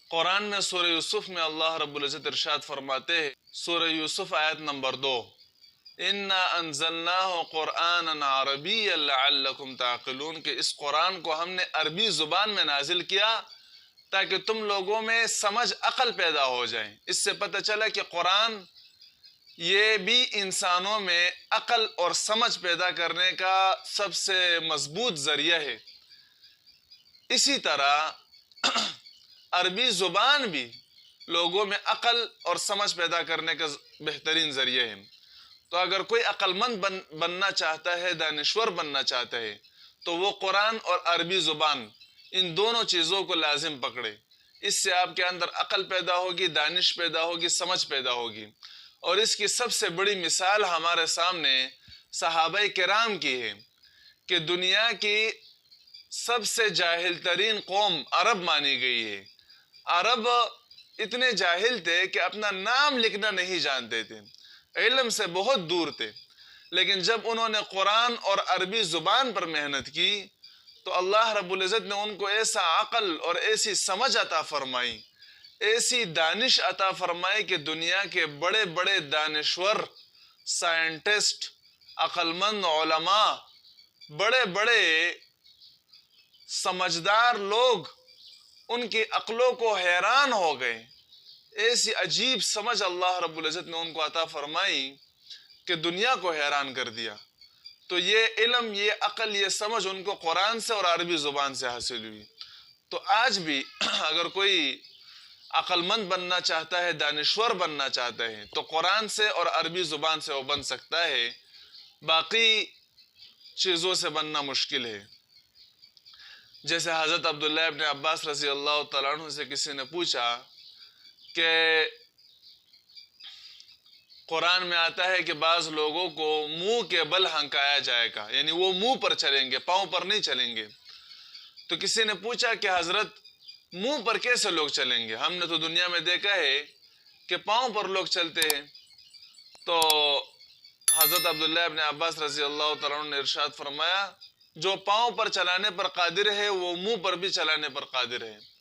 قرآن میں سورہ یوسف میں اللہ رب العزت ارشاد فرماتے ہیں، سورہ یوسف آیت نمبر 2، اِنَّا أَنزَلْنَاهُ قُرْآنًا عَرَبِيًّا لَعَلَّكُمْ تَعْقِلُونَ کہ اس قرآن کو ہم نے عربی زبان میں نازل کیا تاکہ تم لوگوں میں سمجھ عقل پیدا ہو جائیں۔ اس سے پتہ چلا کہ قرآن یہ بھی انسانوں میں عقل اور سمجھ پیدا کرنے کا سب سے مضبوط ذریعہ ہے۔ اسی طرح عربی زبان بھی لوگوں میں عقل اور سمجھ پیدا کرنے کا بہترین ذریعہ ہے۔ تو اگر کوئی عقل مند بننا چاہتا ہے، دانشور بننا چاہتا ہے، تو وہ قرآن اور عربی زبان ان دونوں چیزوں کو لازم پکڑے۔ اس سے آپ کے اندر عقل پیدا ہوگی، دانش پیدا ہوگی، سمجھ پیدا ہوگی۔ اور اس کی سب سے بڑی مثال ہمارے سامنے صحابہ کرام کی ہے کہ دنیا کی سب سے جاہل ترین قوم عرب مانی گئی ہے۔ عرب اتنے جاہل تھے کہ اپنا نام لکھنا نہیں جانتے تھے، علم سے بہت دور تھے، لیکن جب انہوں نے قرآن اور عربی زبان پر محنت کی تو اللہ رب العزت نے ان کو ایسا عقل اور ایسی سمجھ عطا فرمائی، ایسی دانش عطا فرمائی کہ دنیا کے بڑے بڑے دانشور، سائنٹسٹ، عقل مند علماء، بڑے بڑے سمجھدار لوگ ان کی عقلوں کو حیران ہو گئے۔ ایسی عجیب سمجھ اللہ رب العزت نے ان کو عطا فرمائی کہ دنیا کو حیران کر دیا۔ تو یہ علم، یہ عقل، یہ سمجھ ان کو قرآن سے اور عربی زبان سے حاصل ہوئی۔ تو آج بھی اگر کوئی عقل مند بننا چاہتا ہے، دانشور بننا چاہتا ہے، تو قرآن سے اور عربی زبان سے وہ بن سکتا ہے، باقی چیزوں سے بننا مشکل ہے۔ جیسے حضرت عبداللہ ابن عباس رضی اللہ تعالیٰ عنہ سے کسی نے پوچھا کہ قرآن میں آتا ہے کہ بعض لوگوں کو منہ کے بل ہنکایا جائے گا، یعنی وہ منہ پر چلیں گے، پاؤں پر نہیں چلیں گے۔ تو کسی نے پوچھا کہ حضرت منہ پر کیسے لوگ چلیں گے؟ ہم نے تو دنیا میں دیکھا ہے کہ پاؤں پر لوگ چلتے ہیں۔ تو حضرت عبداللہ ابن عباس رضی اللہ تعالیٰ عنہ نے ارشاد فرمایا، جو پاؤں پر چلانے پر قادر ہے وہ منہ پر بھی چلانے پر قادر ہے۔